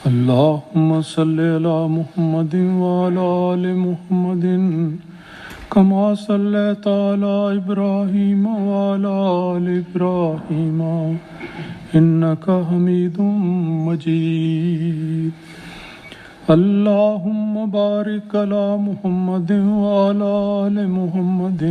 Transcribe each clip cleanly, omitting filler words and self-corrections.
اللهم صل على محمد وعلى آل محمد كما صليت على إبراهيم وعلى آل إبراهيم إنك حميد مجيد اللهم بارك على محمد وعلى آل محمد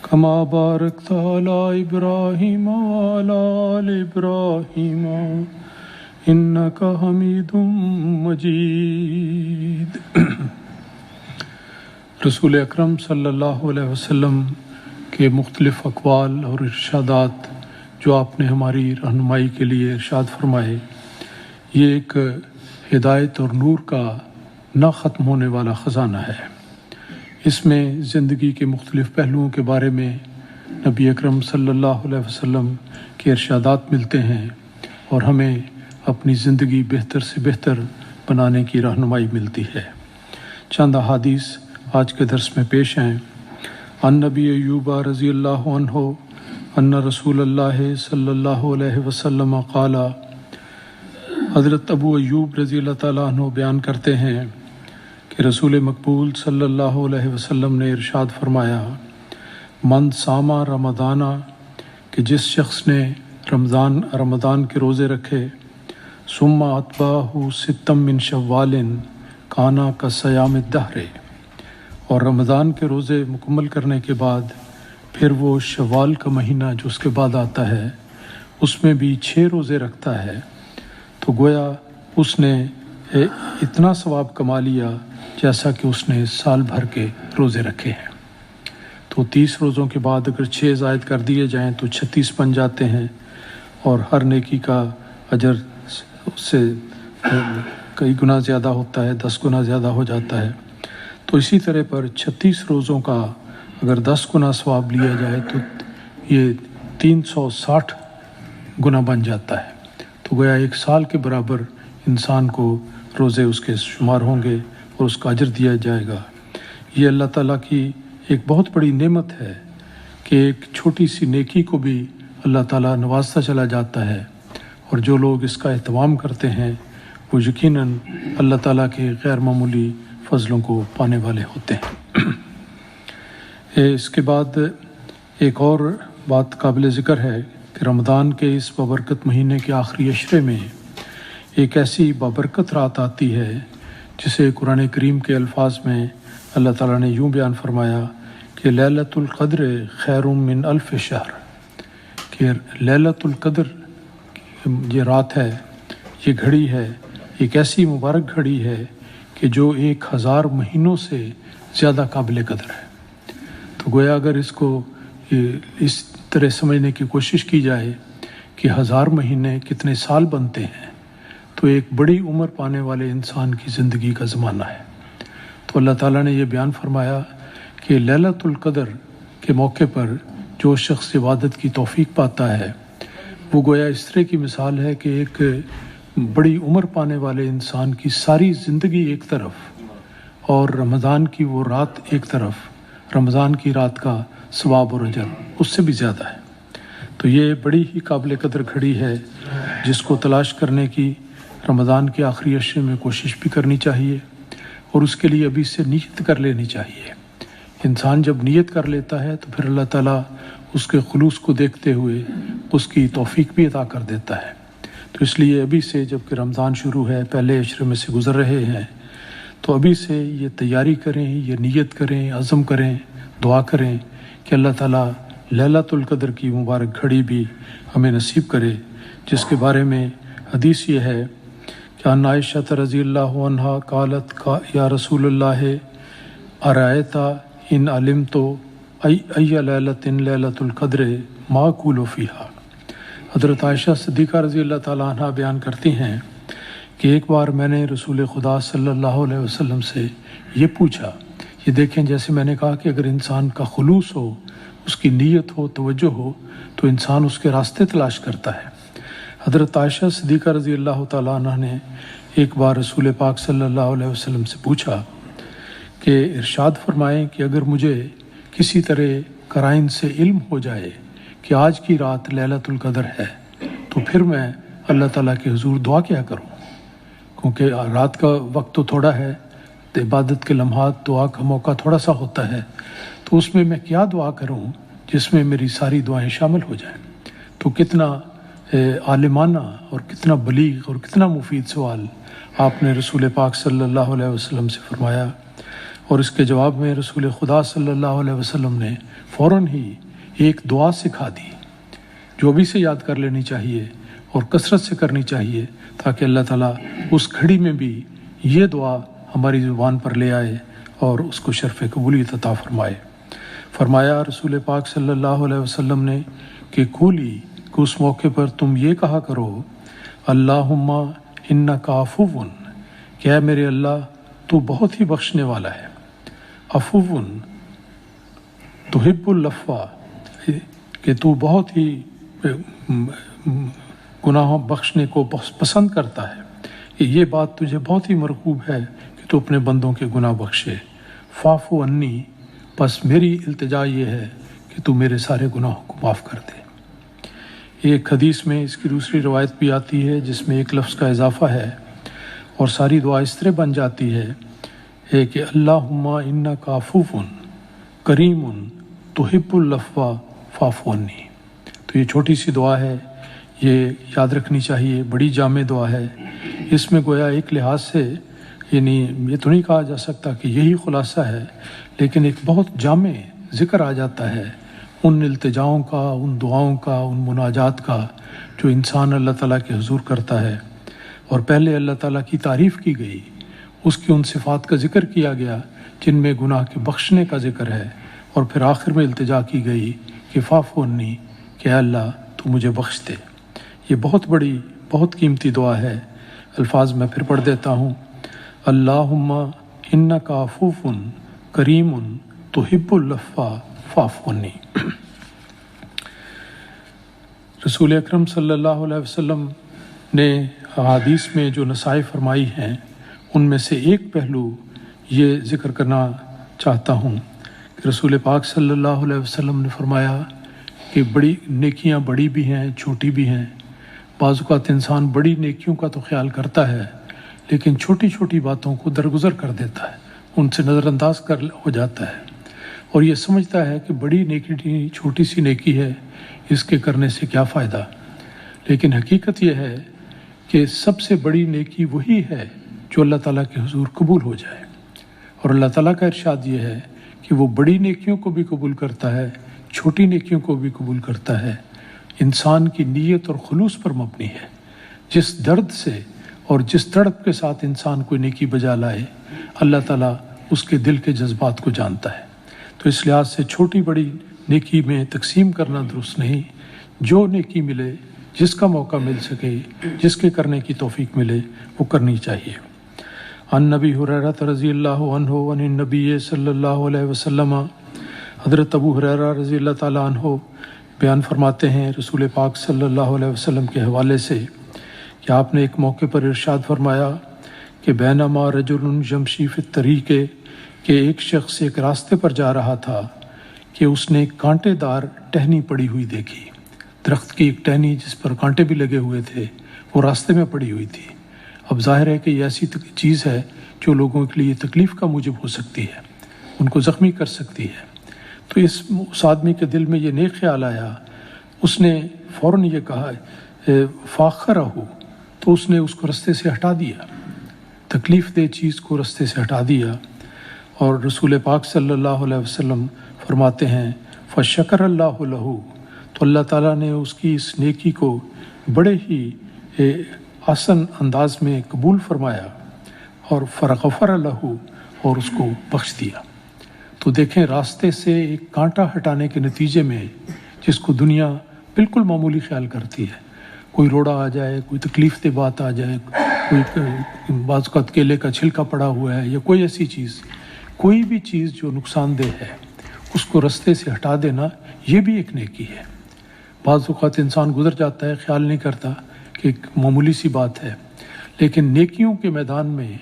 كما باركت على إبراهيم وعلى آل إبراهيم إنك حميد مجيد۔ رسول اکرم صلی اللہ علیہ وسلم کے مختلف اقوال اور ارشادات جو آپ نے ہماری رہنمائی کے لیے ارشاد فرمائے، یہ ایک ہدایت اور نور کا نہ ختم ہونے والا خزانہ ہے۔ اس میں زندگی کے مختلف پہلوؤں کے بارے میں نبی اکرم صلی اللہ علیہ وسلم کے ارشادات ملتے ہیں اور ہمیں اپنی زندگی بہتر سے بہتر بنانے کی رہنمائی ملتی ہے۔ چند احادیث آج کے درس میں پیش ہیں۔ عن نبی ایوب رضی اللہ عنہ ان رسول اللہ صلی اللہ علیہ وسلم قال، حضرت ابو ایوب رضی اللہ تعالیٰ عنہ بیان کرتے ہیں کہ رسول مقبول صلی اللہ علیہ وسلم نے ارشاد فرمایا، من ساما رمضانہ، کہ جس شخص نے رمضان کے روزے رکھے، ثم اتبعہ ستم من شوال کانا کصیام الدہر، اور رمضان کے روزے مکمل کرنے کے بعد پھر وہ شوال کا مہینہ جو اس کے بعد آتا ہے اس میں بھی 6 روزے رکھتا ہے، تو گویا اس نے اتنا ثواب کما لیا جیسا کہ اس نے سال بھر کے روزے رکھے ہیں۔ تو 30 روزوں کے بعد اگر 6 زائد کر دیے جائیں تو 36 بن جاتے ہیں، اور ہر نیکی کا اجر اس سے کئی گنا زیادہ ہوتا ہے، 10 گنا زیادہ ہو جاتا ہے۔ تو اسی طرح پر 36 روزوں کا اگر 10 گنا ثواب لیا جائے تو یہ 360 گنا بن جاتا ہے۔ تو گویا 1 سال کے برابر انسان کو روزے اس کے شمار ہوں گے اور اس کا اجر دیا جائے گا۔ یہ اللہ تعالیٰ کی ایک بہت بڑی نعمت ہے کہ ایک چھوٹی سی نیکی کو بھی اللہ تعالیٰ نوازتا چلا جاتا ہے، اور جو لوگ اس کا اہتمام کرتے ہیں وہ یقیناً اللہ تعالیٰ کے غیر معمولی فضلوں کو پانے والے ہوتے ہیں۔ اس کے بعد ایک اور بات قابل ذکر ہے کہ رمضان کے اس بابرکت مہینے کے آخری عشرے میں ایک ایسی بابرکت رات آتی ہے جسے قرآن کریم کے الفاظ میں اللہ تعالیٰ نے یوں بیان فرمایا کہ لیلۃ القدر خیر من الف شہر، کہ لیلۃ القدر یہ رات ہے، یہ گھڑی ہے، ایک ایسی مبارک گھڑی ہے کہ جو 1000 مہینوں سے زیادہ قابل قدر ہے۔ تو گویا اگر اس کو اس طرح سمجھنے کی کوشش کی جائے کہ 1000 مہینے کتنے سال بنتے ہیں، تو ایک بڑی عمر پانے والے انسان کی زندگی کا زمانہ ہے۔ تو اللہ تعالیٰ نے یہ بیان فرمایا کہ لیلۃ القدر کے موقع پر جو شخص عبادت کی توفیق پاتا ہے وہ گویا اس طرح کی مثال ہے کہ ایک بڑی عمر پانے والے انسان کی ساری زندگی ایک طرف اور رمضان کی وہ رات ایک طرف، رمضان کی رات کا ثواب اور اجر اس سے بھی زیادہ ہے۔ تو یہ بڑی ہی قابل قدر گھڑی ہے جس کو تلاش کرنے کی رمضان کے آخری عشرے میں کوشش بھی کرنی چاہیے، اور اس کے لیے ابھی سے نیت کر لینی چاہیے۔ انسان جب نیت کر لیتا ہے تو پھر اللہ تعالیٰ اس کے خلوص کو دیکھتے ہوئے اس کی توفیق بھی عطا کر دیتا ہے۔ تو اس لیے ابھی سے جب کہ رمضان شروع ہے، پہلے عشرے میں سے گزر رہے ہیں، تو ابھی سے یہ تیاری کریں، یہ نیت کریں، عزم کریں، دعا کریں کہ اللہ تعالیٰ لیلۃ القدر کی مبارک گھڑی بھی ہمیں نصیب کرے، جس کے بارے میں حدیث یہ ہے کہ عن عائشہ رضی اللہ عنہا قالت یا رسول اللہ ارأیت ان علمت ای لیلۃ لیلۃ القدر ما اقول فیہا۔ حضرت عائشہ صدیقہ رضی اللہ تعالیٰ عنہ بیان کرتی ہیں کہ ایک بار میں نے رسول خدا صلی اللہ علیہ وسلم سے یہ پوچھا، یہ دیکھیں جیسے میں نے کہا کہ اگر انسان کا خلوص ہو، اس کی نیت ہو، توجہ ہو، تو انسان اس کے راستے تلاش کرتا ہے۔ حضرت عائشہ صدیقہ رضی اللہ تعالیٰ عنہ نے ایک بار رسول پاک صلی اللہ علیہ وسلم سے پوچھا کہ ارشاد فرمائیں کہ اگر مجھے کسی طرح قرائن سے علم ہو جائے کہ آج کی رات لیلۃ القدر ہے تو پھر میں اللہ تعالیٰ کے حضور دعا کیا کروں۔ کیونکہ رات کا وقت تو تھوڑا ہے، تو عبادت کے لمحات، دعا کا موقع تھوڑا سا ہوتا ہے، تو اس میں میں کیا دعا کروں جس میں میری ساری دعائیں شامل ہو جائیں؟ تو کتنا عالمانہ اور کتنا بلیغ اور کتنا مفید سوال آپ نے رسول پاک صلی اللہ علیہ وسلم سے فرمایا، اور اس کے جواب میں رسول خدا صلی اللہ علیہ وسلم نے فوراً ہی ایک دعا سکھا دی جو ابھی سے یاد کر لینی چاہیے اور کثرت سے کرنی چاہیے، تاکہ اللہ تعالیٰ اس گھڑی میں بھی یہ دعا ہماری زبان پر لے آئے اور اس کو شرف قبولیت عطا فرمائے۔ فرمایا رسول پاک صلی اللہ علیہ وسلم نے کہ کولی کہ اس موقع پر تم یہ کہا کرو، اللہم انک عفو، کہ اے میرے اللہ تو بہت ہی بخشنے والا ہے، عفو تحب العفو، کہ تو بہت ہی گناہوں بخشنے کو پسند کرتا ہے، یہ بات تجھے بہت ہی مرغوب ہے کہ تو اپنے بندوں کے گناہ بخشے، فاعف عنی، بس میری التجا یہ ہے کہ تو میرے سارے گناہوں کو معاف کر دے۔ ایک حدیث میں اس کی دوسری روایت بھی آتی ہے جس میں ایک لفظ کا اضافہ ہے اور ساری دعا اس طرح بن جاتی ہے کہ اللہم انک عفو کریم تحب العفو فاعف عنی۔ تو یہ چھوٹی سی دعا ہے، یہ یاد رکھنی چاہیے، بڑی جامع دعا ہے۔ اس میں گویا ایک لحاظ سے یعنی یہ تو نہیں کہا جا سکتا کہ یہی خلاصہ ہے، لیکن ایک بہت جامع ذکر آ جاتا ہے ان التجاؤں کا، ان دعاؤں کا، ان مناجات کا جو انسان اللہ تعالیٰ کے حضور کرتا ہے، اور پہلے اللہ تعالیٰ کی تعریف کی گئی، اس کی ان صفات کا ذکر کیا گیا جن میں گناہ کے بخشنے کا ذکر ہے، اور پھر آخر میں التجا کی گئی کہ فاعف عنی، کہ اے اللہ تو مجھے بخش دے۔ یہ بہت بڑی، بہت قیمتی دعا ہے۔ الفاظ میں پھر پڑھ دیتا ہوں، اللہم انک عفو کریم تحب العفو فاعف عنی۔ رسول اکرم صلی اللہ علیہ وسلم نے احادیث میں جو نصائح فرمائی ہیں ان میں سے ایک پہلو یہ ذکر کرنا چاہتا ہوں کہ رسول پاک صلی اللہ علیہ وسلم نے فرمایا کہ بڑی نیکیاں بڑی بھی ہیں، چھوٹی بھی ہیں۔ بعض اوقات انسان بڑی نیکیوں کا تو خیال کرتا ہے لیکن چھوٹی چھوٹی باتوں کو درگزر کر دیتا ہے، ان سے نظر انداز ہو جاتا ہے، اور یہ سمجھتا ہے کہ بڑی نیکی چھوٹی سی نیکی ہے، اس کے کرنے سے کیا فائدہ۔ لیکن حقیقت یہ ہے کہ سب سے بڑی نیکی وہی ہے جو اللہ تعالیٰ کے حضور قبول ہو جائے، اور اللہ تعالیٰ کا ارشاد یہ ہے کہ وہ بڑی نیکیوں کو بھی قبول کرتا ہے، چھوٹی نیکیوں کو بھی قبول کرتا ہے، انسان کی نیت اور خلوص پر مبنی ہے۔ جس درد سے اور جس تڑپ کے ساتھ انسان کوئی نیکی بجا لائے، اللہ تعالیٰ اس کے دل کے جذبات کو جانتا ہے۔ تو اس لحاظ سے چھوٹی بڑی نیکی میں تقسیم کرنا درست نہیں، جو نیکی ملے، جس کا موقع مل سکے، جس کے کرنے کی توفیق ملے، وہ کرنی چاہیے۔ عن نبی ہریرہ رضی اللہ عنہ عن النبی صلی اللہ علیہ وسلم، حضرت ابو ہریرہ رضی اللہ تعالیٰ عنہ بیان فرماتے ہیں رسول پاک صلی اللہ علیہ وسلم کے حوالے سے کہ آپ نے ایک موقع پر ارشاد فرمایا کہ بینما رجل یمشی فی الطریق، کہ ایک شخص ایک راستے پر جا رہا تھا کہ اس نے کانٹے دار ٹہنی پڑی ہوئی دیکھی، درخت کی ایک ٹہنی جس پر کانٹے بھی لگے ہوئے تھے، وہ راستے میں پڑی ہوئی تھی۔ اب ظاہر ہے کہ یہ ایسی چیز ہے جو لوگوں کے لیے تکلیف کا موجب ہو سکتی ہے، ان کو زخمی کر سکتی ہے۔ تو اس آدمی کے دل میں یہ نیک خیال آیا، اس نے فوراً یہ کہا فاخرہ، تو اس نے اس کو رستے سے ہٹا دیا، تکلیف دہ چیز کو رستے سے ہٹا دیا۔ اور رسول پاک صلی اللہ علیہ وسلم فرماتے ہیں فشکر اللہ لہ، تو اللہ تعالیٰ نے اس کی اس نیکی کو بڑے ہی آسن انداز میں قبول فرمایا، اور فرغفر لہ، اور اس کو بخش دیا۔ تو دیکھیں، راستے سے ایک کانٹا ہٹانے کے نتیجے میں جس کو دنیا بالکل معمولی خیال کرتی ہے، کوئی روڑا آ جائے، کوئی تکلیف دہ بات آ جائے، کوئی بعض اوقات کیلے کا چھلکا پڑا ہوا ہے، یا کوئی ایسی چیز، کوئی بھی چیز جو نقصان دہ ہے اس کو رستے سے ہٹا دینا، یہ بھی ایک نیکی ہے۔ بعض اوقات انسان گزر جاتا ہے، خیال نہیں کرتا کہ ایک معمولی سی بات ہے، لیکن نیکیوں کے میدان میں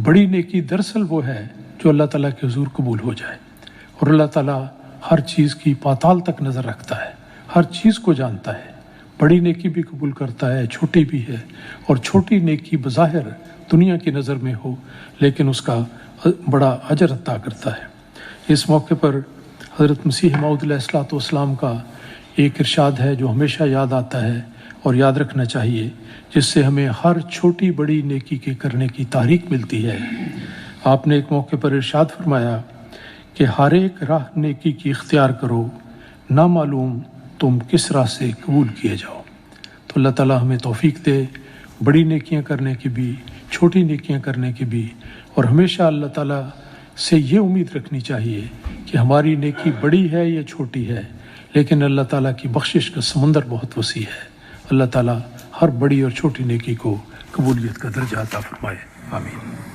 بڑی نیکی دراصل وہ ہے جو اللہ تعالیٰ کے حضور قبول ہو جائے، اور اللہ تعالیٰ ہر چیز کی پاتال تک نظر رکھتا ہے، ہر چیز کو جانتا ہے، بڑی نیکی بھی قبول کرتا ہے، چھوٹی بھی ہے، اور چھوٹی نیکی بظاہر دنیا کی نظر میں ہو لیکن اس کا بڑا اجر عطا کرتا ہے۔ اس موقع پر حضرت مسیح موعود علیہ السلام کا ایک ارشاد ہے جو ہمیشہ یاد آتا ہے اور یاد رکھنا چاہیے، جس سے ہمیں ہر چھوٹی بڑی نیکی کے کرنے کی تحریک ملتی ہے۔ آپ نے ایک موقع پر ارشاد فرمایا کہ ہر ایک راہ نیکی کی اختیار کرو، نہ معلوم تم کس راہ سے قبول کیے جاؤ۔ تو اللہ تعالیٰ ہمیں توفیق دے بڑی نیکیاں کرنے کی بھی، چھوٹی نیکیاں کرنے کی بھی، اور ہمیشہ اللہ تعالیٰ سے یہ امید رکھنی چاہیے کہ ہماری نیکی بڑی ہے یا چھوٹی ہے، لیکن اللہ تعالیٰ کی بخشش کا سمندر بہت وسیع ہے۔ اللہ تعالیٰ ہر بڑی اور چھوٹی نیکی کو قبولیت کا درجہ عطا فرمائے، آمین۔